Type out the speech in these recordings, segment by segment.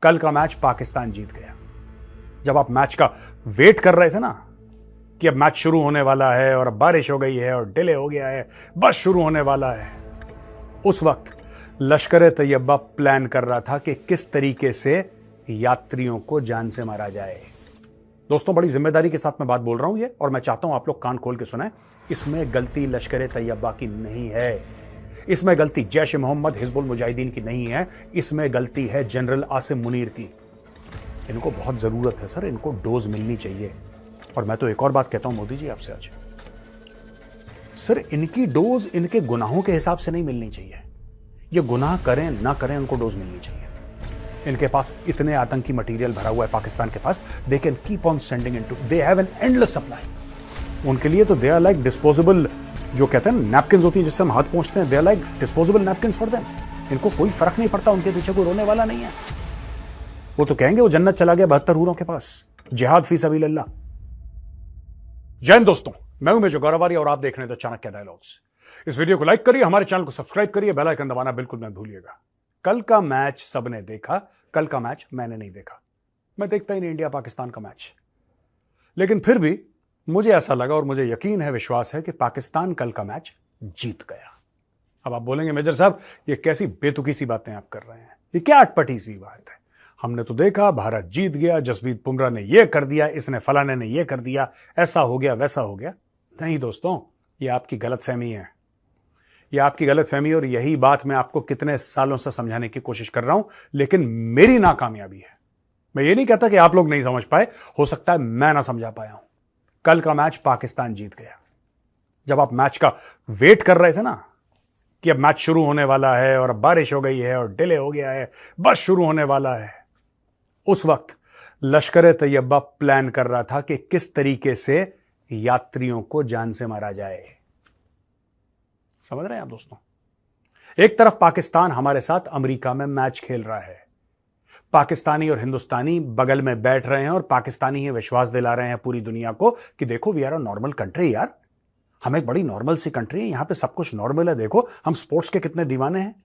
कल का मैच पाकिस्तान जीत गया। जब आप मैच का वेट कर रहे थे ना कि अब मैच शुरू होने वाला है और अब बारिश हो गई है और डिले हो गया है, बस शुरू होने वाला है, उस वक्त लश्कर तैयबा प्लान कर रहा था कि किस तरीके से यात्रियों को जान से मारा जाए। दोस्तों, बड़ी जिम्मेदारी के साथ मैं बात बोल रहा हूं ये, और मैं चाहता हूं आप लोग कान खोल के सुने। इसमें गलती लश्कर तैयबा की नहीं है, इसमें गलती जैश मोहम्मद हिजबुल मुजाहिदीन की नहीं है, इसमें गलती है जनरल आसिम मुनीर की। इनको बहुत जरूरत है सर, इनको डोज मिलनी चाहिए। और मैं तो एक और बात कहता हूं मोदी जी आपसे आज, सर इनकी डोज इनके गुनाहों के हिसाब से नहीं मिलनी चाहिए। ये गुनाह करें ना करें, उनको डोज मिलनी चाहिए। इनके पास इतने आतंकी मटेरियल भरा हुआ है पाकिस्तान के पास, they can keep on sending into, they have an endless supply. उनके लिए तो दे आर लाइक डिस्पोजेबल, जो कहते हैं नैपकिन होती है जिससे हम हाथ पहुंचते हैं, they are like disposable napkins for them. इनको कोई फर्क नहीं पड़ता, उनके पीछे कोई रोने वाला नहीं है। वो तो कहेंगे वो जन्नत चला गया 72 हूरों के पास, जिहाद फी सबीलिल्लाह। जय हिंद दोस्तों, मैं हूं मेजर गौरवारी और आप देख रहे हैं द चाणक्य डायलॉग्स। इस वीडियो को लाइक करिए, हमारे चैनल को सब्सक्राइब करिए, बेल आइकन दबाना बिल्कुल मत भूलिएगा। कल का मैच सबने देखा, कल का मैच मैंने नहीं देखा। मैं देखता ही नहीं इंडिया पाकिस्तान का मैच, लेकिन फिर भी मुझे ऐसा लगा और मुझे यकीन है, विश्वास है कि पाकिस्तान कल का मैच जीत गया। अब आप बोलेंगे मेजर साहब ये कैसी बेतुकी सी बातें आप कर रहे हैं, ये क्या अटपटी सी बात है। हमने तो देखा भारत जीत गया, जसप्रीत बुमराह ने ये कर दिया, इसने फलाने ने ये कर दिया, ऐसा हो गया वैसा हो गया। नहीं दोस्तों, ये आपकी गलतफहमी है, ये आपकी गलतफहमी, और यही बात मैं आपको कितने सालों से समझाने की कोशिश कर रहा हूं, लेकिन मेरी नाकामयाबी है। मैं ये नहीं कहता कि आप लोग नहीं समझ पाए, हो सकता है मैं ना समझा पाया हूं। कल का मैच पाकिस्तान जीत गया। जब आप मैच का वेट कर रहे थे ना कि अब मैच शुरू होने वाला है और अब बारिश हो गई है और डिले हो गया है, बस शुरू होने वाला है, उस वक्त लश्कर तैयबा प्लान कर रहा था कि किस तरीके से यात्रियों को जान से मारा जाए। समझ रहे हैं आप दोस्तों? एक तरफ पाकिस्तान हमारे साथ अमेरिका में मैच खेल रहा है, पाकिस्तानी और हिंदुस्तानी बगल में बैठ रहे हैं और पाकिस्तानी ये विश्वास दिला रहे हैं पूरी दुनिया को कि देखो we are a normal country यार, हम एक बड़ी नॉर्मल सी कंट्री है, यहां पे सब कुछ नॉर्मल है, देखो हम स्पोर्ट्स के कितने दीवाने हैं।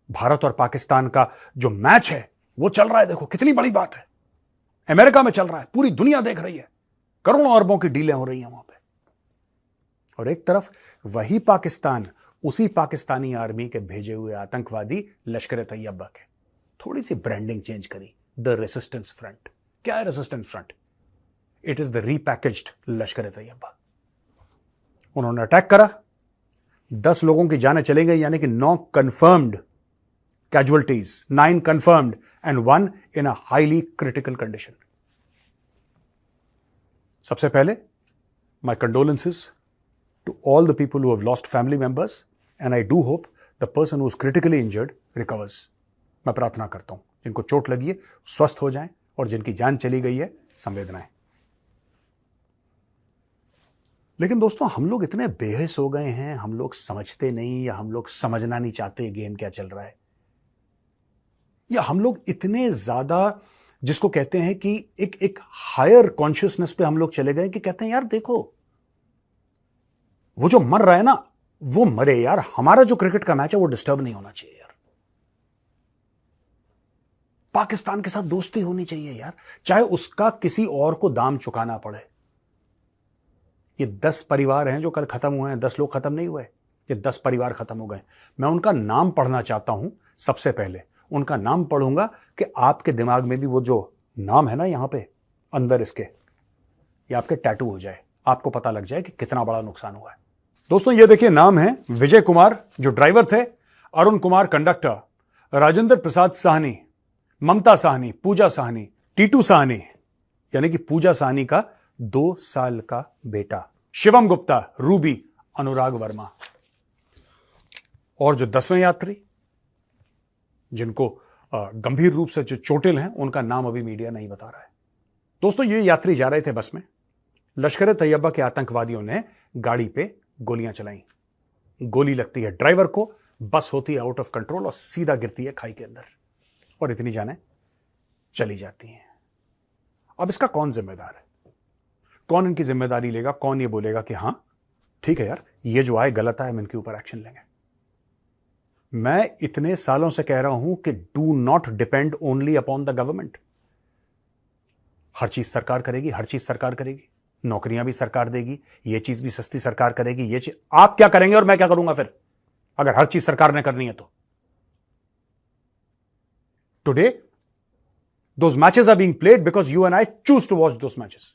भारत और पाकिस्तान का जो मैच है वो चल रहा है, देखो कितनी बड़ी बात है, अमेरिका में चल रहा है, पूरी दुनिया देख रही है, करोड़ों अरबों की डीलें हो रही हैं वहां पे। और एक तरफ वही पाकिस्तान उसी पाकिस्तानी आर्मी के भेजे हुए आतंकवादी लश्कर तैयबा के थोड़ी सी ब्रांडिंग चेंज करी, द रेसिस्टेंस फ्रंट। क्या है resistance front? It is the repackaged Lashkar Taiba. उन्होंने अटैक करा, 10 लोगों की जानें चली गई, यानी कि 9 confirmed casualties, 9 confirmed and 1 in a highly critical condition. सबसे पहले my condolences to all the people who have lost family members and I do hope the person who is critically injured recovers. मैं प्रार्थना करता हूं जिनको चोट लगी है स्वस्थ हो जाएं, और जिनकी जान चली गई है संवेदनाएं। लेकिन दोस्तों, हम लोग इतने बेहिस हो गए हैं, हम लोग समझते नहीं, या हम लोग समझना नहीं चाहते गेम क्या चल रहा है, या हम लोग इतने ज्यादा जिसको कहते हैं कि एक हायर कॉन्शियसनेस पे हम लोग चले गए कि कहते हैं यार देखो वो जो मर रहा है ना वो मरे यार, हमारा जो क्रिकेट का मैच है वो डिस्टर्ब नहीं होना चाहिए यार, पाकिस्तान के साथ दोस्ती होनी चाहिए यार, चाहे उसका किसी और को दाम चुकाना पड़े। ये 10 परिवार हैं जो कल खत्म हुए हैं, 10 लोग खत्म नहीं हुए, ये 10 परिवार खत्म हो गए। मैं उनका नाम पढ़ना चाहता हूं। सबसे पहले उनका नाम पढ़ूंगा कि आपके दिमाग में भी वो जो नाम है ना यहां पे अंदर इसके, ये आपके टैटू हो जाए, आपको पता लग जाए कि कितना बड़ा नुकसान हुआ है। दोस्तों ये देखिए, नाम है विजय कुमार जो ड्राइवर थे, अरुण कुमार कंडक्टर, राजेंद्र प्रसाद साहनी, ममता साहनी, पूजा साहनी, टीटू साहनी यानी कि पूजा साहनी का 2 साल का बेटा, शिवम गुप्ता, रूबी, अनुराग वर्मा। और जो 10वें यात्री जिनको गंभीर रूप से जो चोटिल हैं, उनका नाम अभी मीडिया नहीं बता रहा है। दोस्तों ये यात्री जा रहे थे बस में, लश्कर तैयबा के आतंकवादियों ने गाड़ी पे गोलियां चलाई, गोली लगती है ड्राइवर को, बस होती है आउट ऑफ कंट्रोल और सीधा गिरती है खाई के अंदर, और इतनी जानें चली जाती हैं। अब इसका कौन जिम्मेदार है? कौन इनकी जिम्मेदारी लेगा? कौन ये बोलेगा कि हां ठीक है यार, ये जो आए गलत आए, हम इनके ऊपर एक्शन लेंगे? मैं इतने सालों से कह रहा हूं कि do not depend only upon the government. हर चीज सरकार करेगी, हर चीज सरकार करेगी, नौकरियां भी सरकार देगी, ये चीज भी सस्ती सरकार करेगी, ये चीज आप क्या करेंगे और मैं क्या करूंगा फिर, अगर हर चीज सरकार ने करनी है तो? Today those matches are being played because you and I choose to watch those matches.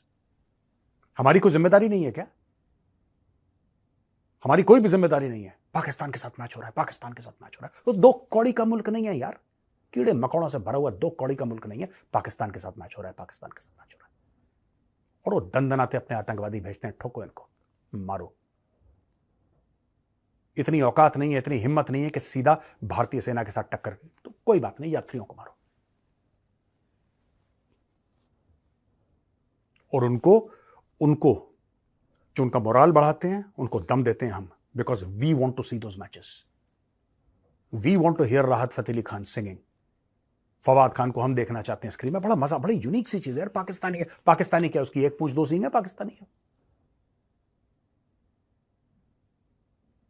हमारी कोई जिम्मेदारी नहीं है क्या? हमारी कोई भी जिम्मेदारी नहीं है। पाकिस्तान के साथ मैच हो रहा है, पाकिस्तान के साथ मैच हो रहा है, तो 2 कौड़ी का मुल्क नहीं है यार, कीड़े मकोड़ों से भरा हुआ 2 कौड़ी का मुल्क नहीं है। पाकिस्तान के साथ मैच हो रहा है, पाकिस्तान के साथ मैच हो रहा है, और वो दंदनाते अपने आतंकवादी भेजते हैं, ठोको इनको, मारो। इतनी औकात नहीं है, इतनी हिम्मत नहीं है कि सीधा भारतीय सेना के साथ टक्कर, तो कोई बात नहीं, यात्रियों को मारो। और उनको उनको जो उनका मोराल बढ़ाते हैं, उनको दम देते हैं हम, because we want to see those matches. We want to hear Rahat Fateh Ali Khan singing. Fawad Khan को हम देखना चाहते हैं स्क्रीन में। बड़ा मजा, बड़ी यूनिक सी चीज है यार। पाकिस्तानी क्या, उसकी एक पूंछ 2 सींग है, पाकिस्तानी है।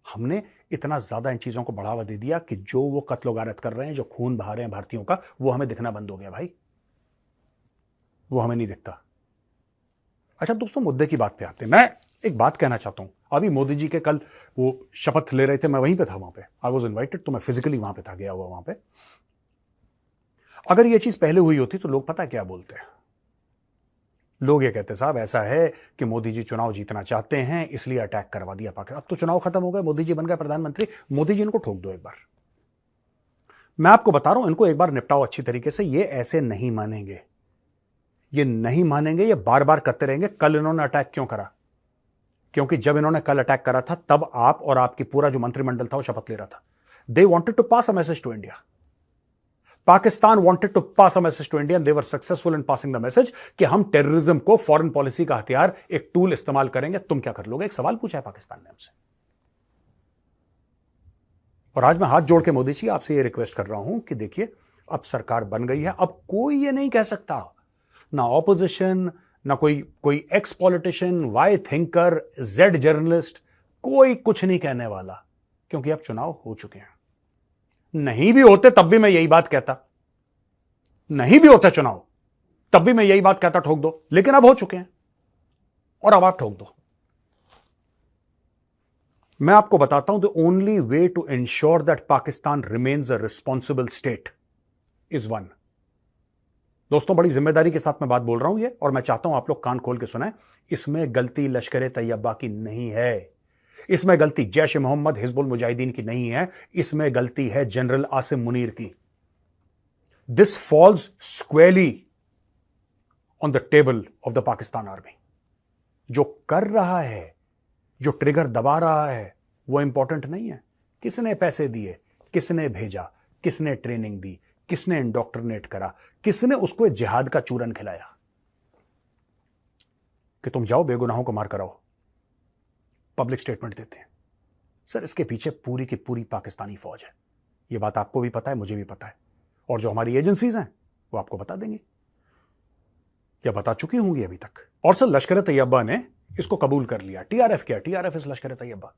हमने इतना ज्यादा इन चीजों को बढ़ावा दे दिया कि जो वो कत्ल गारत कर रहे हैं, जो खून बहा रहे हैं भारतीयों का, वो हमें दिखना बंद हो गया भाई, वो हमें नहीं दिखता। अच्छा दोस्तों, मुद्दे की बात पे आते हैं। मैं एक बात कहना चाहता हूं। अभी मोदी जी के कल वो शपथ ले रहे थे, मैं वहीं पे था, वहां पे आई वॉज इन्वाइटेड, तो मैं फिजिकली वहां पे था, गया हुआ वहां पे। अगर ये चीज पहले हुई होती तो लोग पता क्या बोलते हैं? लोग ये कहते साहब ऐसा है कि मोदी जी चुनाव जीतना चाहते हैं, इसलिए अटैक करवा दिया पाकिस्तान। अब तो चुनाव खत्म हो गए, मोदी जी बन गए प्रधानमंत्री, मोदी जी इनको ठोक दो एक बार। मैं आपको बता रहा हूं, इनको एक बार निपटाओ अच्छी तरीके से। ये ऐसे नहीं मानेंगे, ये नहीं मानेंगे, ये बार बार करते रहेंगे। कल इन्होंने अटैक क्यों करा? क्योंकि जब इन्होंने कल अटैक करा था, तब आप और आपकी पूरा जो मंत्रिमंडल था वो शपथ ले रहा था। They wanted to pass a message to India. Pakistan wanted to pass a message to India and they were successful in passing the message कि हम टेररिज्म को फॉरेन पॉलिसी का हथियार, एक टूल इस्तेमाल करेंगे। तुम क्या कर लोगे? एक सवाल पूछा है पाकिस्तान ने हमसे। और आज मैं हाथ जोड़ के मोदी जी आपसे ये रिक्वेस्ट कर रहा हूं कि देखिए, अब सरकार बन गई है, अब कोई ये नहीं कह सकता, ना ऑपोजिशन, ना कोई X politician, Y thinker, Z journalist, कोई कुछ नहीं कहने वाला, क्योंकि अब चुनाव हो चुके हैं। नहीं भी होते तब भी मैं यही बात कहता, नहीं भी होता चुनाव तब भी मैं यही बात कहता, ठोक दो। लेकिन अब हो चुके हैं और अब आप ठोक दो। मैं आपको बताता हूं, the only way to ensure that Pakistan remains a responsible state is one. दोस्तों, बड़ी जिम्मेदारी के साथ मैं बात बोल रहा हूं ये, और मैं चाहता हूं आप लोग कान खोल के सुने। इसमें गलती लश्कर तैयबा की नहीं है, इसमें गलती जैश ए मोहम्मद हिजबुल मुजाहिदीन की नहीं है, इसमें गलती है जनरल आसिम मुनीर की। This falls squarely on the table of the Pakistan army. जो कर रहा है, जो ट्रिगर दबा रहा है, वो इंपॉर्टेंट नहीं है। किसने पैसे दिए, किसने भेजा, किसने ट्रेनिंग दी, किसने इंडोक्ट्रिनेट करा, किसने उसको जिहाद का चूरन खिलाया कि तुम जाओ बेगुनाहों को मार कराओ। पब्लिक स्टेटमेंट देते हैं। सर, इसके पीछे पूरी की पूरी पाकिस्तानी फौज है। यह बात आपको भी पता है, मुझे भी पता है, और जो हमारी एजेंसीज हैं वो आपको बता देंगी, या बता चुकी होंगी अभी तक। और सर, लश्कर तैयबा ने इसको कबूल कर लिया। टीआरएफ क्या है? टीआरएफ इज लश्कर तैयबा।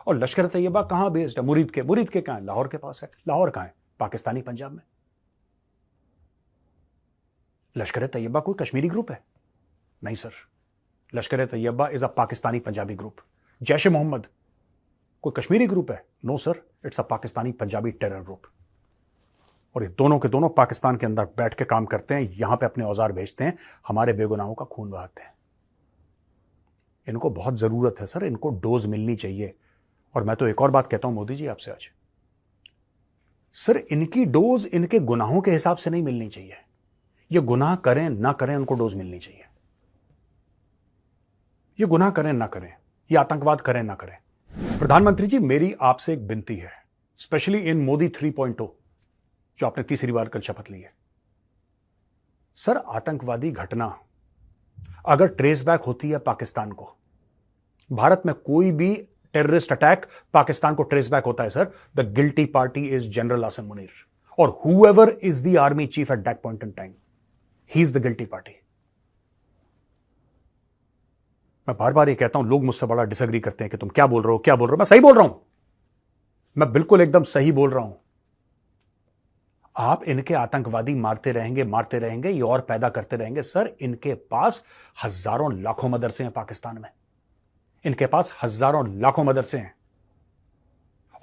और लश्कर तैयबा कहां बेस्ड है? मुरीद के कहां है? लाहौर के पास है। लाहौर कहां है? पाकिस्तानी पंजाब में। लश्कर तैयबा कोई कश्मीरी ग्रुप है? नहीं sir, Lashkar Taiba is a Pakistani Punjabi group. Jaish e Mohammed कोई कश्मीरी ग्रुप है? No sir, it's a Pakistani Punjabi terror group. और ये दोनों के दोनों पाकिस्तान के अंदर बैठ के काम करते हैं, यहां पे अपने औजार भेजते हैं, हमारे बेगुनाहों का खून बहाते हैं। इनको बहुत जरूरत है सर, इनको डोज मिलनी चाहिए। और मैं तो एक और बात कहता हूं मोदी जी आपसे आज, सर इनकी डोज इनके गुनाहों के हिसाब से नहीं मिलनी चाहिए। ये गुनाह करें ना करें, उनको डोज मिलनी चाहिए। ये गुनाह करें ना करें, ये आतंकवाद करें ना करें। प्रधानमंत्री जी, मेरी आपसे एक विनती है, स्पेशली इन मोदी 3.0 जो आपने तीसरी बार कल शपथ ली है। सर, आतंकवादी घटना अगर ट्रेस बैक होती है पाकिस्तान को, भारत में कोई भी टेररिस्ट अटैक पाकिस्तान को ट्रेस बैक होता है sir, the guilty party is general Asim Munir, और whoever is the army chief at that point in time, he is the guilty party. मैं बार बार ये कहता हूं, लोग मुझसे बड़ा डिसएग्री करते हैं कि तुम क्या बोल रहे हो, क्या बोल रहे हो। मैं सही बोल रहा हूं, मैं बिल्कुल एकदम सही बोल रहा हूं। आप इनके आतंकवादी मारते रहेंगे, ये और पैदा करते रहेंगे। सर, इनके पास हजारों लाखों मदरसे हैं पाकिस्तान में, इनके पास हजारों लाखों मदरसे हैं।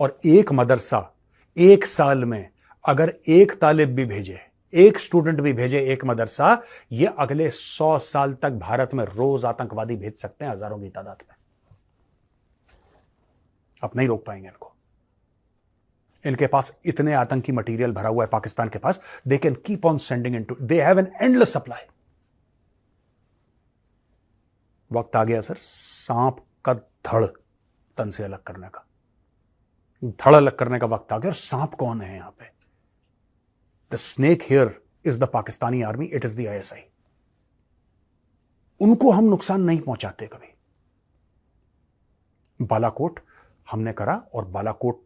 और एक मदरसा एक साल में अगर एक तालिब भी भेजे, एक स्टूडेंट भी भेजे एक मदरसा, ये अगले 100 साल तक भारत में रोज आतंकवादी भेज सकते हैं, हजारों की तादाद में। आप नहीं रोक पाएंगे इनको। इनके पास इतने आतंकी मटेरियल भरा हुआ है पाकिस्तान के पास, they can keep on sending into, they have an endless supply. वक्त आ गया सर सांप का धड़ तन से अलग करने का, धड़ अलग करने का वक्त आ गया। और सांप कौन है यहां पे? The snake here is the Pakistani army, it is the ISI। उनको हम नुकसान नहीं पहुंचाते कभी। बालाकोट हमने करा, और बालाकोट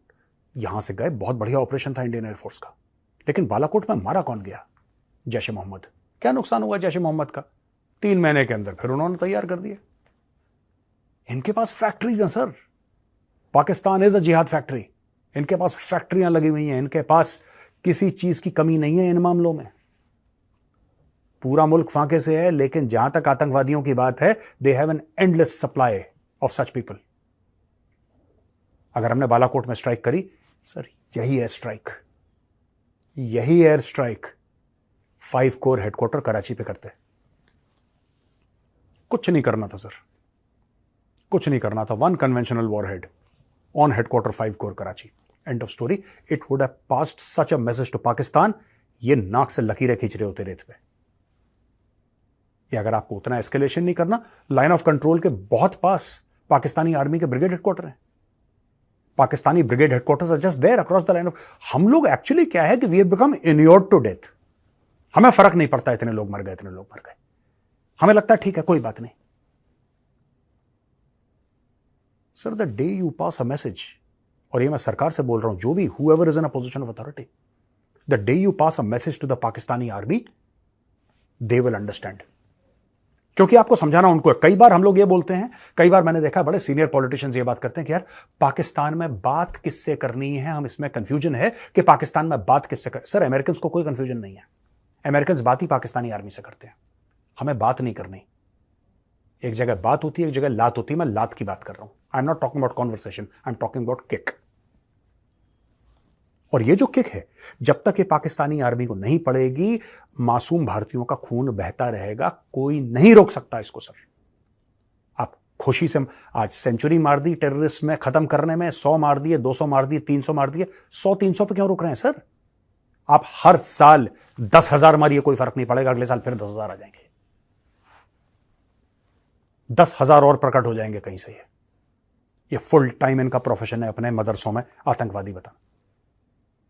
यहां से गए, बहुत बढ़िया ऑपरेशन था इंडियन एयरफोर्स का। लेकिन बालाकोट में मारा कौन गया? जैश ए मोहम्मद। क्या नुकसान हुआ जैश ए मोहम्मद का? 3 महीने के अंदर फिर उन्होंने तैयार कर दिया। इनके पास फैक्ट्रीज हैं सर, पाकिस्तान इज अ जिहाद फैक्ट्री। इनके पास फैक्ट्रियां लगी हुई हैं, इनके पास किसी चीज की कमी नहीं है इन मामलों में। पूरा मुल्क फांके से है, लेकिन जहां तक आतंकवादियों की बात है, दे have an endless supply of such people. अगर हमने बालाकोट में स्ट्राइक करी सर, यही एयर स्ट्राइक, यही air strike 5 core headquarter Karachi पे करते। कुछ नहीं करना था सर, कुछ नहीं करना था। 1 conventional warhead on headquarters 5 corps Karachi, end of story. It would have passed such a message to Pakistan, ये नाक से लकीरें खींच रहे होते रेत पे। ये अगर आपको उतना एस्केलेशन नहीं करना, लाइन ऑफ कंट्रोल के बहुत पास पाकिस्तानी आर्मी के ब्रिगेड हेडक्वार्टर हैं। Pakistani brigade headquarters are just there across the line of. हम लोग एक्चुअली क्या है कि we have become inured to death. हमें फर्क नहीं पड़ता इतने लोग मर गए, इतने लोग मर गए। हमें लगता है ठीक है, कोई बात नहीं। Sir, the day you pass a message, और ये मैं सरकार से बोल रहा हूं, जो भी whoever is in a position of authority, the day you pass a message to the Pakistani army, they will understand। क्योंकि आपको समझाना उनको है। कई बार हम लोग ये बोलते हैं, कई बार मैंने देखा बड़े सीनियर पॉलिटिशियंस ये बात करते हैं कि यार पाकिस्तान में बात किससे करनी है, हम इसमें कंफ्यूजन है कि पाकिस्तान में बात किससे कर। सर, अमेरिकन को कोई कंफ्यूजन नहीं है। अमेरिकन बात ही पाकिस्तानी आर्मी से करते हैं। हमें बात नहीं करनी। एक जगह बात होती है, एक जगह लात होती है। मैं लात की बात कर रहा हूं। I am not talking about conversation, I am talking about kick. और ये जो किक है, जब तक ये पाकिस्तानी आर्मी को नहीं पड़ेगी, मासूम भारतीयों का खून बहता रहेगा। कोई नहीं रोक सकता इसको सर। आप खुशी से आज सेंचुरी मार दी टेररिस्ट में खत्म करने में, 100 मार दिए, 200 मार दिए, 300 मार दिए। 100-300 पे क्यों रुक रहे हैं सर? आप हर साल 10,000 मारिए, कोई फर्क नहीं पड़ेगा। अगले साल फिर 10,000 आ जाएंगे, 10,000 और प्रकट हो जाएंगे कहीं से। ये फुल टाइम इनका प्रोफेशन है अपने मदरसों में आतंकवादी बताना।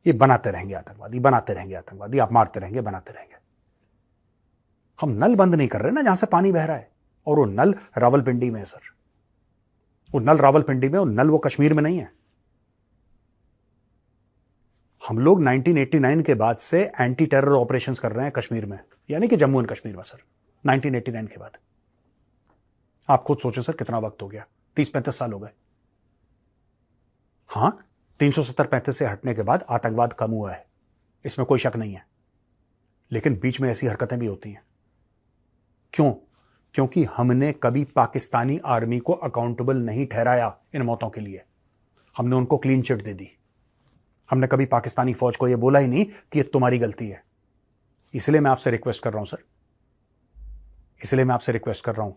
ये बनाते रहेंगे आतंकवादी, बनाते रहेंगे आतंकवादी। आप मारते रहेंगे, बनाते रहेंगे। हम नल बंद नहीं कर रहे ना जहां से पानी बह रहा है, और वो नल रावलपिंडी में है सर। वो नल रावलपिंडी में, वो नल वो कश्मीर में नहीं है। हम लोग 1989 के बाद से एंटी टेरर ऑपरेशंस कर रहे हैं कश्मीर में, यानी कि जम्मू एंड कश्मीर में सर। 1989 के बाद आप खुद सोचो सर कितना वक्त हो गया, 30-35 साल हो गए। हां, 370-35 से हटने के बाद आतंकवाद कम हुआ है, इसमें कोई शक नहीं है। लेकिन बीच में ऐसी हरकतें भी होती हैं। क्यों? क्योंकि हमने कभी पाकिस्तानी आर्मी को अकाउंटेबल नहीं ठहराया इन मौतों के लिए। हमने उनको क्लीन चिट दे दी। हमने कभी पाकिस्तानी फौज को यह बोला ही नहीं कि यह तुम्हारी गलती है। इसलिए मैं आपसे रिक्वेस्ट कर रहा हूं सर, इसलिए मैं आपसे रिक्वेस्ट कर रहा हूं,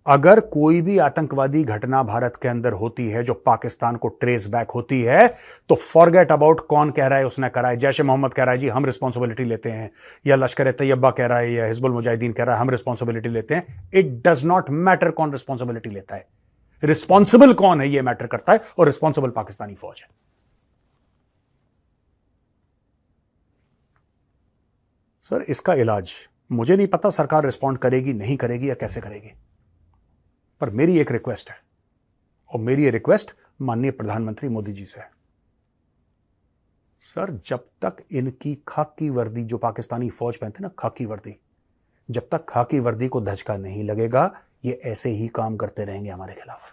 अगर कोई भी आतंकवादी घटना भारत के अंदर होती है जो पाकिस्तान को ट्रेस बैक होती है, तो फॉरगेट अबाउट कौन कह रहा है उसने करा है। जैश ए मोहम्मद कह रहा है जी हम रिस्पॉन्सिबिलिटी लेते हैं, या लश्कर ए तैयबा कह रहा है, या हिजबुल मुजाहिदीन कह रहा है हम रिस्पॉन्सिबिलिटी लेते हैं। इट डज नॉट मैटर कौन रिस्पॉन्सिबिलिटी लेता है, रिस्पॉन्सिबल कौन है यह मैटर करता है, और रिस्पॉन्सिबल पाकिस्तानी फौज है। सर, इसका इलाज मुझे नहीं पता सरकार रिस्पॉन्ड करेगी नहीं करेगी या कैसे करेगी, पर मेरी एक रिक्वेस्ट है, और मेरी ये रिक्वेस्ट माननीय प्रधानमंत्री मोदी जी से है। सर, जब तक इनकी खाकी वर्दी, जो पाकिस्तानी फौज पहनते ना खाकी वर्दी, जब तक खाकी वर्दी को धचका नहीं लगेगा, ये ऐसे ही काम करते रहेंगे हमारे खिलाफ।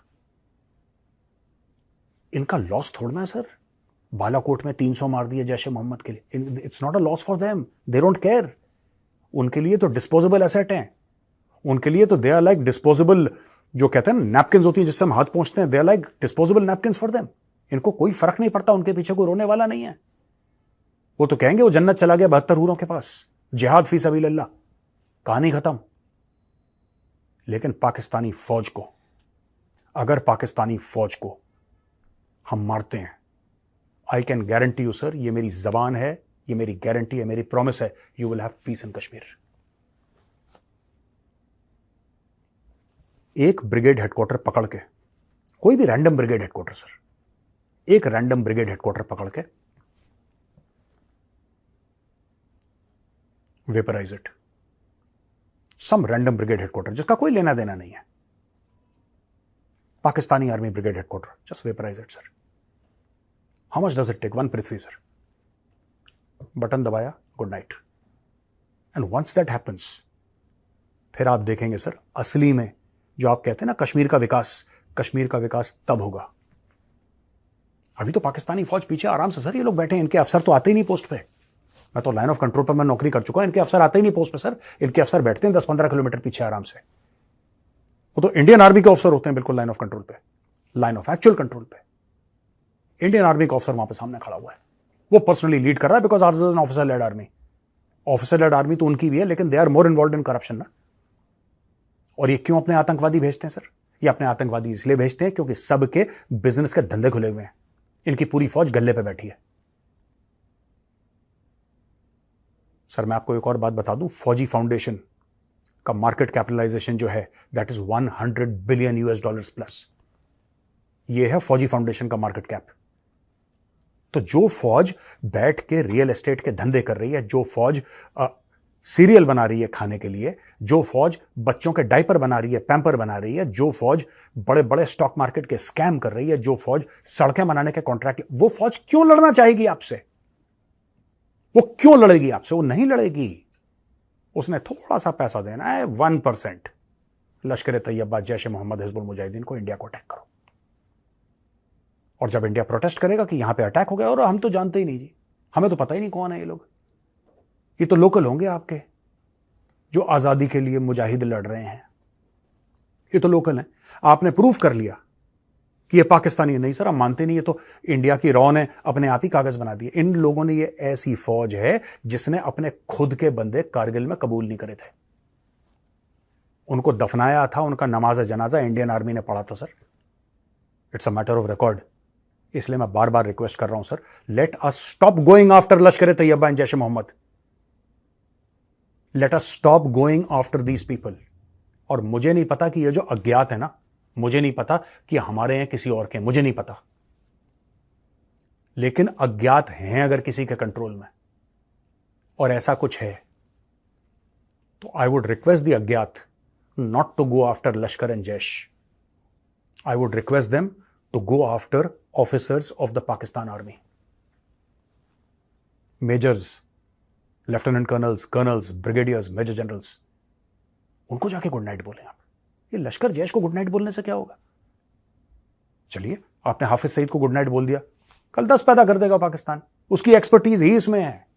इनका लॉस थोड़ना है सर। बालाकोट में 300 मार दिए जैश ए मोहम्मद के लिए, it's not a loss for them, they don't care. उनके लिए तो डिस्पोजेबल एसेट हैं, उनके लिए तो दे आर लाइक डिस्पोजेबल, जो कहते हैं ना नैपकिन होती है जिससे हम हाथ पहुंचते हैं, they are like disposable napkin for them. इनको कोई फर्क नहीं पड़ता, उनके पीछे कोई रोने वाला नहीं है। वो तो कहेंगे वो जन्नत चला गया 72 हूरों के पास, जिहाद फी सबीलिल्लाह, कहानी खत्म। लेकिन पाकिस्तानी फौज को, अगर पाकिस्तानी फौज को हम मारते हैं, I can guarantee you sir, ये मेरी जबान है, ये मेरी गारंटी है, मेरी प्रॉमिस है, you will have peace in Kashmir. एक ब्रिगेड हेडक्वार्टर पकड़ के, कोई भी रैंडम ब्रिगेड हेडक्वार्टर सर, एक रैंडम ब्रिगेड हेडक्वार्टर पकड़ के vaporize it, some random brigade headquarter जिसका कोई लेना देना नहीं है, Pakistani army brigade headquarter, just vaporize it sir. How much does it take? 1 Prithvi sir, button दबाया, good night. And once that happens, फिर आप देखेंगे सर, असली में जो आप कहते हैं ना कश्मीर का विकास, कश्मीर का विकास तब होगा। अभी तो पाकिस्तानी फौज पीछे आराम से सर, ये लोग बैठे हैं, इनके अफसर तो आते ही नहीं पोस्ट पे। मैं तो लाइन ऑफ कंट्रोल पर मैं नौकरी कर चुका हूं, इनके अफसर आते ही नहीं पोस्ट पे सर, इनके अफसर बैठते हैं 10-15 किलोमीटर पीछे आराम से। वो तो इंडियन आर्मी के ऑफिसर होते हैं बिल्कुल लाइन ऑफ कंट्रोल पे, लाइन ऑफ एक्चुअल कंट्रोल पे। इंडियन आर्मी का ऑफिसर वहां पे सामने खड़ा हुआ है, वो पर्सनली लीड कर रहा है, because ours an officer led army. Officer led army तो उनकी भी है, लेकिन they are more involve in corruption ना। और ये क्यों अपने आतंकवादी भेजते हैं सर? ये अपने आतंकवादी इसलिए भेजते हैं क्योंकि सबके बिजनेस के धंधे खुले हुए हैं, इनकी पूरी फौज गल्ले पे बैठी है। सर मैं आपको एक और बात बता दूं, फौजी फाउंडेशन का मार्केट कैपिटलाइजेशन जो है that is 100 billion US plus. ये है फौजी फाउंडेशन का मार्केट कैप। तो जो फौज बैठ के रियल एस्टेट के धंधे कर रही है, जो फौज सीरियल बना रही है खाने के लिए, जो फौज बच्चों के डायपर बना रही है, पैम्पर बना रही है, जो फौज बड़े बड़े स्टॉक मार्केट के स्कैम कर रही है, जो फौज सड़कें बनाने के कॉन्ट्रैक्ट, वो फौज क्यों लड़ना चाहेगी आपसे? वो क्यों लड़ेगी आपसे? वो नहीं लड़ेगी। उसने थोड़ा सा पैसा देना है, 1%, लश्कर तैयबा, जैश ए मोहम्मद, हिजबुल मुजाहिदीन को इंडिया को अटैक करो। और जब इंडिया प्रोटेस्ट करेगा कि यहां पे अटैक हो गया, और हम तो जानते ही नहीं जी, हमें तो पता ही नहीं कौन है ये लोग, ये तो लोकल होंगे आपके जो आजादी के लिए मुजाहिद लड़ रहे हैं, ये तो लोकल हैं। आपने प्रूफ कर लिया कि ये पाकिस्तानी नहीं सर, हम मानते नहीं, ये तो इंडिया की रॉ ने अपने आप ही कागज बना दिए। इन लोगों ने, ये ऐसी फौज है जिसने अपने खुद के बंदे कारगिल में कबूल नहीं करे थे, उनको दफनाया था, उनका नमाज जनाजा इंडियन आर्मी ने पढ़ा था sir. It's a matter of record. इसलिए मैं बार बार रिक्वेस्ट कर रहा हूं sir, let us stop going after Lashkar Taiba and Jaish e Mohammed, let us stop going after these people. और मुझे नहीं पता कि ये जो अज्ञात है ना, मुझे नहीं पता कि हमारे हैं किसी और के, मुझे नहीं पता, लेकिन अज्ञात हैं अगर किसी के कंट्रोल में और ऐसा कुछ है, तो आई वुड रिक्वेस्ट द अज्ञात not to go after Lashkar and Jaish. I would request them to go after officers of the Pakistan army, majors, lieutenant colonels, colonels, brigadiers, major generals, उनको जाके गुड नाइट बोलें आप। ये लश्कर जैश को गुड नाइट बोलने से क्या होगा? चलिए, आपने हाफिज सईद को गुड नाइट बोल दिया, कल 10 पैदा कर देगा पाकिस्तान, उसकी एक्सपर्टीज ही इसमें है।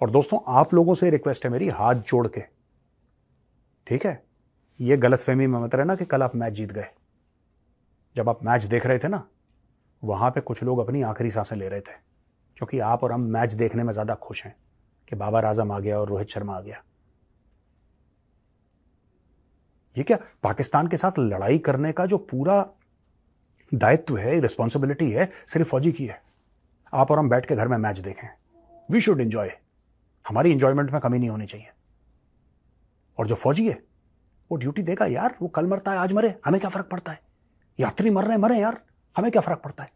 और दोस्तों, आप लोगों से रिक्वेस्ट है मेरी, हाथ जोड़ के, ठीक है, ये गलतफहमी में मत रहना कि कल आप मैच जीत गए। जब आप मैच देख रहे थे ना, वहां पे कुछ लोग अपनी आखिरी सांसें ले रहे थे, क्योंकि आप और हम मैच देखने में ज्यादा खुश हैं कि बाबर आजम आ गया और रोहित शर्मा आ गया। ये क्या पाकिस्तान के साथ लड़ाई करने का जो पूरा दायित्व है, रिस्पॉन्सिबिलिटी है, सिर्फ फौजी की है। आप और हम बैठ के घर में मैच देखें, वी शुड एंजॉय, हमारी एंजॉयमेंट में कमी नहीं होनी चाहिए। और जो फौजी है वो ड्यूटी देगा यार, वो कल मरता है आज मरे, हमें क्या फर्क पड़ता है? यात्री मर रहे मरे यार, हमें क्या फर्क पड़ता है?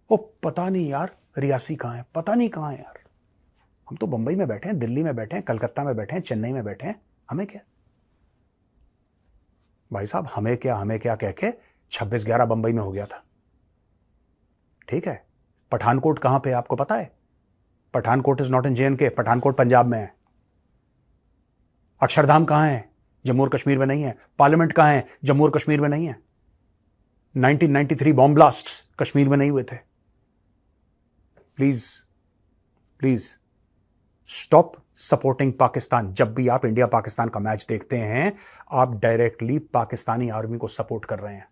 वो पता नहीं यार रियासी कहां है, पता नहीं कहां है यार, हम तो बंबई में बैठे हैं, दिल्ली में बैठे हैं, कलकत्ता में बैठे हैं, चेन्नई में बैठे हैं, हमें क्या भाई साहब, हमें क्या कह के 26/11 बंबई में हो गया था, ठीक है। पठानकोट कहां पे आपको पता है? Pathankot is not in JNK, Pathankot Punjab में है। अक्षरधाम कहां है? जम्मू और कश्मीर में नहीं है। पार्लियामेंट कहां है? जम्मू और कश्मीर में नहीं है। 1993 बॉम्ब ब्लास्ट्स कश्मीर में नहीं हुए थे। Please please stop supporting Pakistan. जब भी आप इंडिया पाकिस्तान का मैच देखते हैं, आप डायरेक्टली पाकिस्तानी आर्मी को सपोर्ट कर रहे हैं।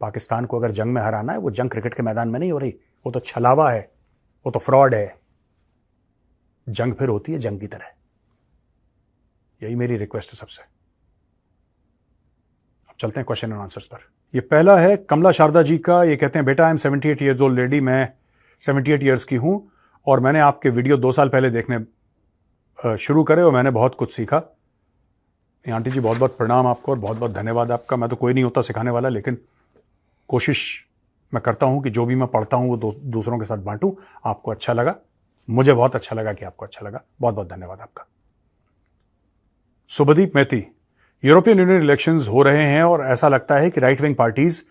पाकिस्तान को अगर जंग में हराना है, वो जंग क्रिकेट के मैदान में नहीं हो रही, वो तो छलावा है, वो तो फ्रॉड है। जंग फिर होती है जंग की तरह। यही मेरी रिक्वेस्ट है सबसे। अब चलते हैं क्वेश्चन एंड आंसर्स पर। ये पहला है कमला शारदा जी का। ये कहते हैं, बेटा I am 78 years old lady, मैं 78 ईयर्स की हूं और मैंने आपके वीडियो 2 साल पहले देखने शुरू करे और मैंने बहुत कुछ सीखा। आंटी जी बहुत बहुत प्रणाम आपको और बहुत बहुत धन्यवाद आपका। मैं तो कोई नहीं होता सिखाने वाला, लेकिन कोशिश मैं करता हूं कि जो भी मैं पढ़ता हूं वो दूसरों के साथ बांटूं। आपको अच्छा लगा, मुझे बहुत अच्छा लगा कि आपको अच्छा लगा। बहुत बहुत धन्यवाद आपका। Subhadeep Maiti, European Union elections हो रहे हैं और ऐसा लगता है कि right wing parties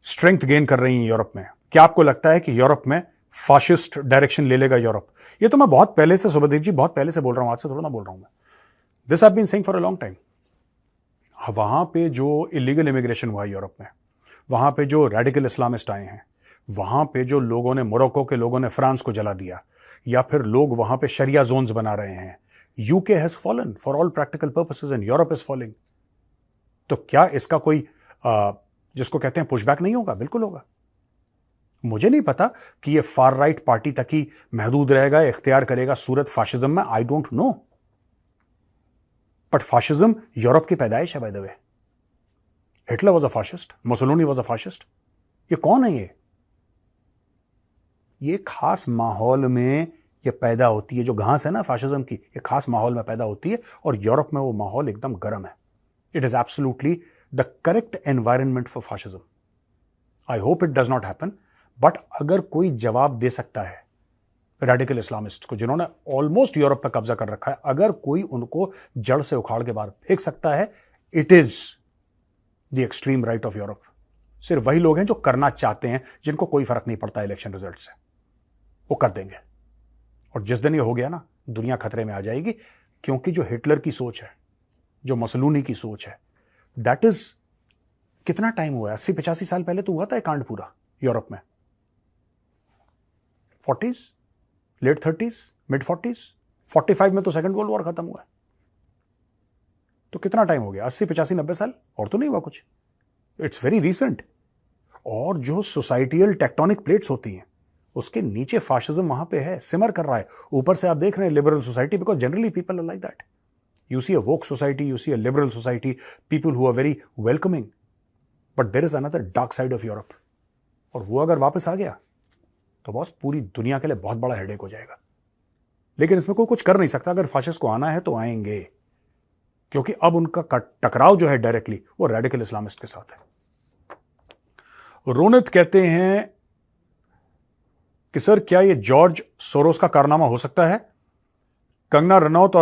strength gain कर रही हैं यूरोप में। क्या आपको लगता है कि यूरोप में फाशिस्ट डायरेक्शन ले लेगा यूरोप? ये तो मैं बहुत पहले से, शुभदीप जी, बहुत पहले से बोल रहा हूं, आज से थोड़ा ना बोल रहा हूं मैं। This I have been saying for a long time. वहां पे जो इलीगल इमिग्रेशन हुआ यूरोप में, वहां पे जो रेडिकल इस्लामिस्ट आए हैं, वहां पे जो लोगों ने, मोरक्को के लोगों ने फ्रांस को जला दिया, या फिर लोग वहां पे शरिया जोन्स बना रहे हैं, UK has fallen for all practical purposes and Europe is falling. तो क्या इसका कोई जिसको कहते हैं पुशबैक नहीं होगा? बिल्कुल होगा। मुझे नहीं पता कि ये फार राइट पार्टी तक ही महदूद रहेगा, इख्तियार करेगा सूरत फाशिज्म में। I don't know, but fascism Europe की पैदाइश है। By the way, Hitler was a fascist, Mussolini was a fascist. ये कौन है? ये खास माहौल में ये पैदा होती है। जो घास है ना फाशिज्म की, ये खास माहौल में पैदा होती है और यूरोप में वो माहौल एकदम गर्म है। It is absolutely the correct environment for fascism. I hope it does not happen, but अगर कोई जवाब दे सकता है रेडिकल इस्लामिस्ट को, जिन्होंने ऑलमोस्ट यूरोप पर कब्जा कर रखा है, अगर कोई उनको जड़ से उखाड़ के बाहर फेंक सकता है, it is the extreme right of Europe. सिर्फ वही लोग हैं जो करना चाहते हैं, जिनको कोई फर्क नहीं पड़ता इलेक्शन रिजल्ट से, वो कर देंगे। और जिस दिन ये हो गया ना, दुनिया खतरे में आ जाएगी, क्योंकि जो हिटलर की सोच है, जो मसलूनी की सोच है, दैट इज, कितना टाइम हुआ है? 80-85 साल पहले तो हुआ था कांड पूरा यूरोप में। 40s, late 30s, mid 40s, 45 में तो सेकंड वर्ल्ड वॉर खत्म हुआ है। तो कितना टाइम हो गया? 80, 85, 90 साल और तो नहीं हुआ कुछ। It's very recent. और जो सोसाइटियल टेक्टोनिक प्लेट्स होती हैं, उसके नीचे फाशिज्म वहां पे है, सिमर कर रहा है। ऊपर से आप देख रहे हैं liberal society, because generally people are like that. You see a woke society, you see a liberal society, people who are very welcoming, but there is another dark side of Europe. और वो अगर वापस आ गया तो boss पूरी दुनिया के लिए बहुत बड़ा हेडेक हो जाएगा। लेकिन इसमें कोई कुछ कर नहीं सकता। अगर फाशिस्ट को आना है तो आएंगे, क्योंकि अब उनका टकराव जो है डायरेक्टली वो रेडिकल इस्लामिस्ट के साथ है। रोनित कहते हैं कि सर, क्या ये जॉर्ज सोरोस का कारनामा हो सकता है? कंगना रनौत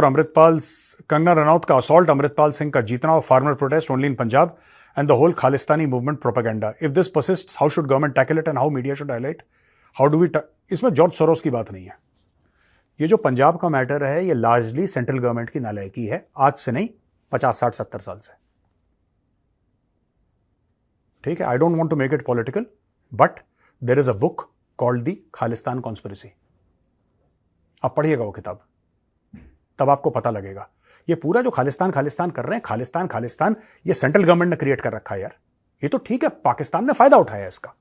का असॉल्ट, अमृतपाल सिंह का जीतना और farmer protest only in Punjab and the whole Khalistani movement propaganda. If this persists, how should government tackle it and how media should highlight? How do we? इसमें जॉर्ज सोरोस की बात नहीं है। ये जो पंजाब का मैटर है, ये लार्जली सेंट्रल गवर्नमेंट की नालायकी है। आज से नहीं, 50, 60, 70 साल से। ठीक है, I don't want to make it political, but there is a book called the Khalistan conspiracy. आप पढ़िएगा वो किताब, तब आपको पता लगेगा। ये पूरा जो खालिस्तान कर रहे हैं, खालिस्तान, ये सेंट्रल गवर्नमेंट ने क्रिएट कर रखा है यार। ये तो ठीक है, पाकिस्तान ने फायदा उठाया इसका।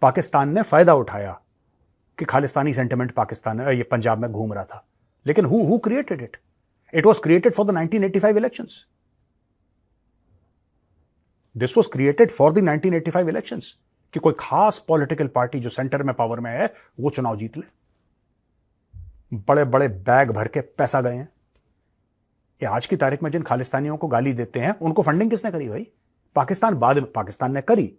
पाकिस्तान ने फायदा उठाया कि खालिस्तानी सेंटिमेंट ये पंजाब में घूम रहा था। लेकिन who created it? It was created for the 1985 elections. This was created for the 1985 elections, कि कोई खास पॉलिटिकल पार्टी जो सेंटर में पावर में है, वो चुनाव जीत ले। बड़े बड़े बैग भर के पैसा गए हैं। ये आज की तारीख में जिन खालिस्तानियों को गाली देते हैं, उनको फंडिंग किसने करी भाई? पाकिस्तान। बाद में पाकिस्तान ने करी,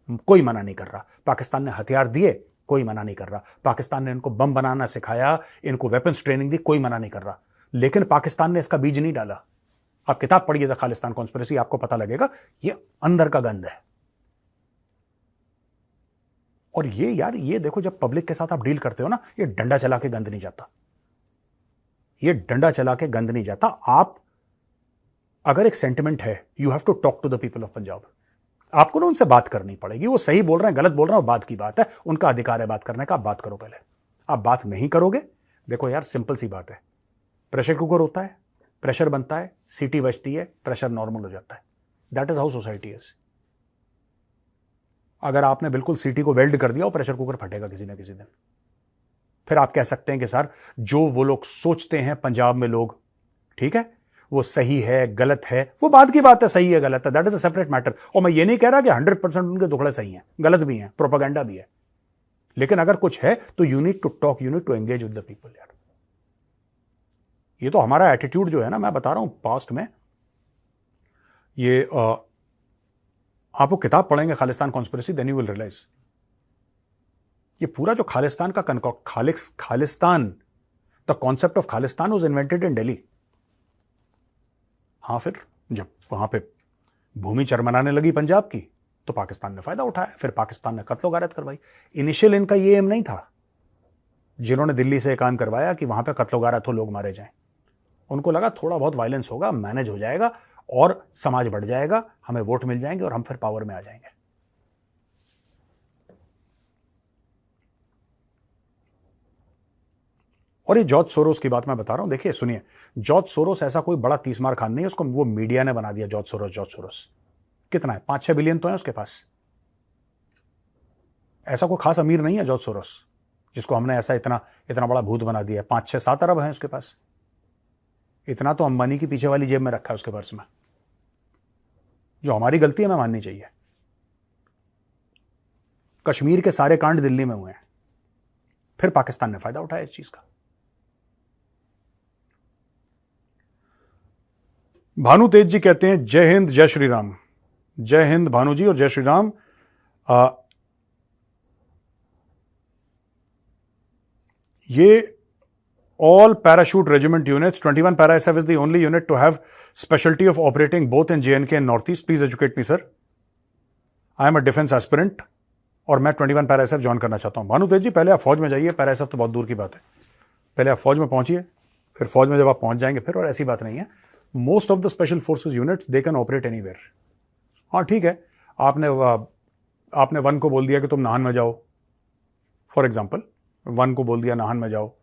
कोई मना नहीं कर रहा। पाकिस्तान ने हथियार दिए, कोई मना नहीं कर रहा। पाकिस्तान ने इनको बम बनाना सिखाया, इनको वेपन्स ट्रेनिंग दी, कोई मना नहीं कर रहा। लेकिन पाकिस्तान ने इसका बीज नहीं डाला। आप किताब पढ़िए द खालिस्तान कॉन्स्पिरेसी, आपको पता लगेगा ये अंदर का गंद है। और ये यार, ये देखो, जब पब्लिक के साथ आप डील करते हो ना, ये डंडा चला के गंद नहीं जाता। ये डंडा चला के गंद नहीं जाता। आप अगर एक सेंटिमेंट है, you have to talk to the people of Punjab. आपको ना उनसे बात करनी पड़ेगी, वो सही बोल रहे हैं गलत बोल रहे हैं, बात की बात है, उनका अधिकार है बात करने का, आप बात करो पहले। आप बात नहीं करोगे, देखो यार सिंपल सी बात है, प्रेशर कुकर होता है, प्रेशर बनता है, सीटी बजती है, प्रेशर नॉर्मल हो जाता है। That is how society is. अगर आपने बिल्कुल सीटी को वेल्ड कर दिया और प्रेशर कुकर फटेगा किसी ना किसी दिन। फिर आप कह सकते हैं कि सर जो वो लोग सोचते हैं पंजाब में लोग, ठीक है, वो सही है गलत है, वो बात की बात है, सही है गलत है, that is a separate matter. और मैं ये नहीं कह रहा कि 100% उनके दुखड़े सही हैं, गलत भी हैं, प्रोपेगेंडा भी है, लेकिन अगर कुछ है तो you need to talk, you need to engage with the people यार। ये तो हमारा एटीट्यूड जो है ना, मैं बता रहा हूं पास्ट में, ये आप वो किताब पढ़ेंगे Khalistan conspiracy, then you will realise ये पूरा जो खालिस्तान का Khalistan, the concept of Khalistan was invented in Delhi. हाँ, फिर जब वहां पे भूमि चरमराने लगी पंजाब की तो पाकिस्तान ने फायदा उठाया, फिर पाकिस्तान ने कत्लो गारत करवाई। इनिशियल इनका ये एम नहीं था, जिन्होंने दिल्ली से काम करवाया कि वहां पे कत्लो गारत हो, लोग मारे जाएं, उनको लगा थोड़ा बहुत वायलेंस होगा, मैनेज हो जाएगा और समाज बढ़ जाएगा, हमें वोट मिल जाएंगे और हम फिर पावर में आ जाएंगे। और ये जॉर्ज सोरोस की बात मैं बता रहा हूं, देखिए सुनिए, जॉर्ज सोरोस ऐसा कोई बड़ा तीसमार खान नहीं है, उसको वो मीडिया ने बना दिया। जॉर्ज सोरोस कितना है, 5-6 बिलियन तो है उसके पास। ऐसा कोई खास अमीर नहीं है जॉर्ज सोरोस जिसको हमने ऐसा इतना इतना बड़ा भूत बना दिया है। 5-6-7 अरब है उसके पास। इतना तो अंबानी की पीछे वाली जेब में रखा है उसके पर्स में। जो हमारी गलती है हमें माननी चाहिए। कश्मीर के सारे कांड दिल्ली में हुए हैं, फिर पाकिस्तान ने फायदा उठाया इस चीज का। भानु तेज जी कहते हैं जय हिंद जय श्री राम। जय हिंद भानु जी और जय श्री राम। ये all parachute regiment units, 21 para SF is the only unit to have specialty of operating both in JNK and Northeast. Please educate me, sir. I am a defense aspirant और मैं 21 para SF ज्वाइन करना चाहता हूं। भानु तेज जी, पहले आप फौज में जाइए, para SF तो बहुत दूर की बात है। पहले आप फौज में पहुंचिए, फिर फौज में जब आप पहुंच जाएंगे फिर, और ऐसी बात नहीं है, most of the special forces units they can operate anywhere. हाँ ठीक है, आपने 1 को बोल दिया कि तुम नाहन में जाओ, फॉर एग्जाम्पल 1 को बोल दिया नाहन में जाओ,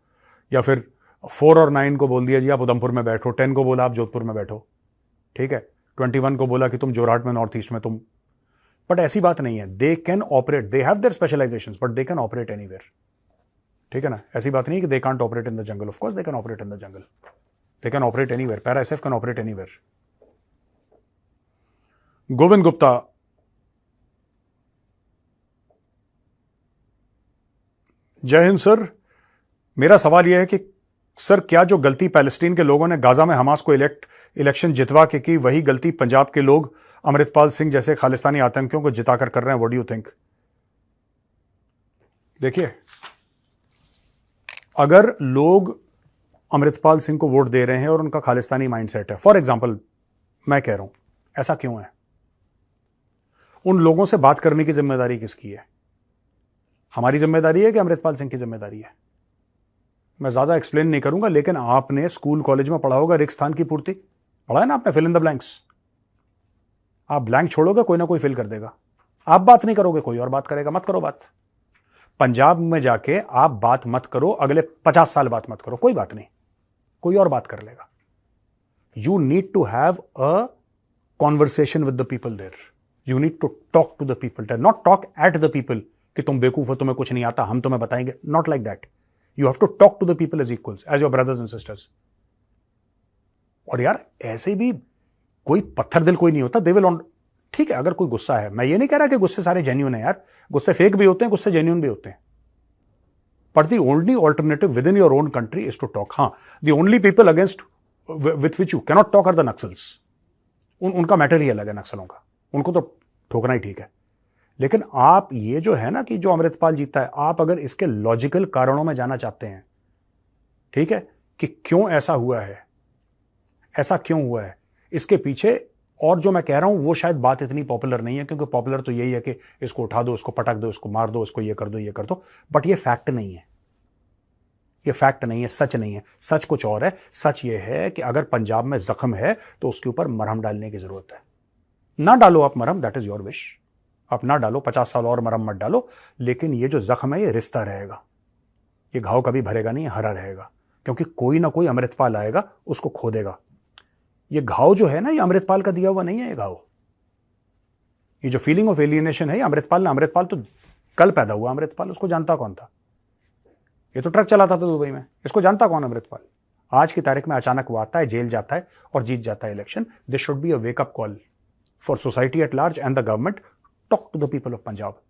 या फिर 4 और 9 को बोल दिया जी आप उधमपुर में बैठो, 10 को बोला आप जोधपुर में बैठो, ठीक है, 21 को बोला कि तुम जोरहाट में नॉर्थ ईस्ट में तुम। बट ऐसी बात नहीं है, they can operate, they have their specialisations but they can operate anywhere, ठीक है ना। ऐसी बात नहीं कि they can't operate in the jungle, of course they can operate in the jungle, they can operate anywhere, para SF can operate anywhere. Govind Gupta, जय Hind sir. मेरा सवाल यह है कि सर क्या जो गलती पैलेस्टीन के लोगों ने गाजा में हमास को इलेक्शन जितवा के की, वही गलती पंजाब के लोग अमृतपाल सिंह जैसे खालिस्तानी आतंकियों को जिताकर कर रहे हैं? What do you think? देखिए, अगर लोग अमृतपाल सिंह को वोट दे रहे हैं और उनका खालिस्तानी माइंडसेट है, फॉर एग्जाम्पल मैं कह रहा हूं, ऐसा क्यों है? उन लोगों से बात करने की जिम्मेदारी किसकी है? हमारी जिम्मेदारी है कि अमृतपाल सिंह की जिम्मेदारी है? मैं ज्यादा एक्सप्लेन नहीं करूंगा, लेकिन आपने स्कूल कॉलेज में पढ़ा होगा रिक्स्थान की पूर्ति, पढ़ा है ना आपने, फिल इन द ब्लैंक्स। आप ब्लैंक छोड़ोगे, कोई ना कोई फिल कर देगा। आप बात नहीं करोगे, कोई और बात करेगा, मत करो बात। पंजाब में जाके आप बात मत करो, अगले 50 साल बात मत करो, कोई बात नहीं, कोई और बात कर लेगा। You need to have a conversation with the people there, you need to talk to the people there, not talk at the people कि तुम बेवकूफ हो, तुम्हें कुछ नहीं आता, हम तुम्हें बताएंगे, not like that. You have to talk to the people as equals, as your brothers and sisters. और यार ऐसे भी कोई पत्थर दिल कोई नहीं होता, they will on, ठीक है, अगर कोई गुस्सा है, मैं ये नहीं कह रहा कि गुस्से सारे जेन्युइन है यार, गुस्से फेक भी होते हैं, गुस्से जेन्युइन भी होते हैं, but the only alternative within your own country is to talk. हाँ, the only people against with which you cannot talk are the Naxals. उनका मैटर ही अलग है नक्सलों का, उनको तो ठोकना ही ठीक है। लेकिन आप ये जो है ना कि जो अमृतपाल जीता है, आप अगर इसके लॉजिकल कारणों में जाना चाहते हैं, ठीक है, कि क्यों ऐसा हुआ है, ऐसा क्यों हुआ है इसके पीछे, और जो मैं कह रहा हूं वो शायद बात इतनी पॉपुलर नहीं है, क्योंकि पॉपुलर तो यही है कि इसको उठा दो, इसको पटक दो, इसको मार दो, इसको ये कर दो, ये कर दो, बट ये फैक्ट नहीं है, ये फैक्ट नहीं है, सच नहीं है। सच कुछ और है। सच ये है कि अगर पंजाब में जख्म है तो उसके ऊपर मरहम डालने की जरूरत है। ना डालो आप मरहम, दैट इज योर विश, आप ना डालो, 50 साल और मरहम मत डालो, लेकिन ये जो जख्म है ये रिश्ता रहेगा, ये घाव कभी भरेगा नहीं, हरा रहेगा, क्योंकि कोई ना कोई अमृतपाल आएगा उसको खोदेगा। ये घाव जो है ना, ये अमृतपाल का दिया हुआ नहीं है, ये घाव, ये जो फीलिंग ऑफ एलियनेशन है, अमृतपाल तो कल पैदा हुआ, अमृतपाल उसको जानता कौन था? ये तो ट्रक चलाता था दुबई में, इसको जानता कौन अमृतपाल? आज की तारीख में अचानक वो आता है, जेल जाता है और जीत जाता है election. This should be a wake up call for society at large and the government. Talk to the people of Punjab.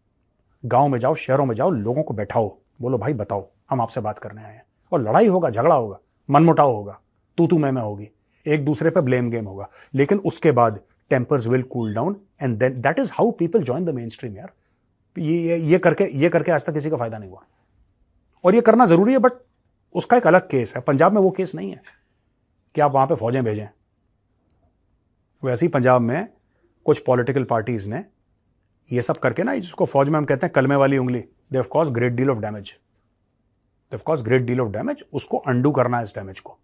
गांव में जाओ, शहरों में जाओ, लोगों को बैठाओ, बोलो भाई बताओ, हम आपसे बात करने आए हैं। और लड़ाई होगा, झगड़ा होगा, मनमुटाव होगा, तू मैं होगी, एक दूसरे पर ब्लेम गेम होगा, लेकिन उसके बाद tempers will cool down and then that is how people join the mainstream. यार ये करके आज तक किसी का फायदा नहीं हुआ, और ये करना जरूरी है, बट उसका एक अलग केस है। पंजाब में वो केस नहीं है कि आप वहां पे फौजें भेजें। वैसे ही पंजाब में कुछ पॉलिटिकल पार्टीज ने ये सब करके ना, जिसको फौज में हम कहते हैं कलमे वाली उंगली, they have caused great deal of damage, they have caused great deal of damage. उसको अंडू करना है इस डैमेज को,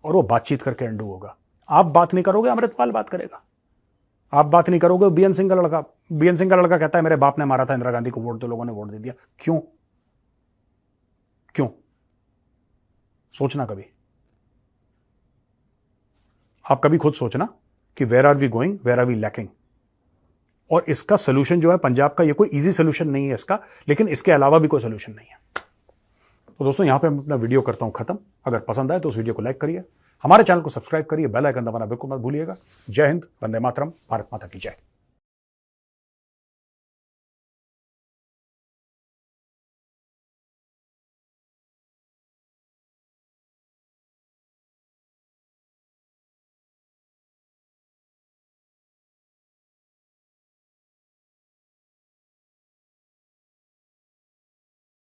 और वो बातचीत करके अंडू होगा। आप बात नहीं करोगे, अमृतपाल बात करेगा। आप बात नहीं करोगे, बीएन सिंह का लड़का कहता है मेरे बाप ने मारा था इंदिरा गांधी को, वोट तो लोगों ने वोट दे दिया। क्यों? सोचना कभी, आप कभी खुद सोचना कि where are we going, where are we lacking. और इसका सोल्यूशन जो है पंजाब का, ये कोई इजी सोल्यूशन नहीं है इसका, लेकिन इसके अलावा भी कोई सोल्यूशन नहीं है। तो दोस्तों, यहां पे मैं अपना वीडियो करता हूं खत्म। अगर पसंद आए तो उस वीडियो को लाइक करिए, हमारे चैनल को सब्सक्राइब करिए, बेल आइकन दबाना बिल्कुल मत भूलिएगा। जय हिंद, वंदे मातरम, भारत माता की जय।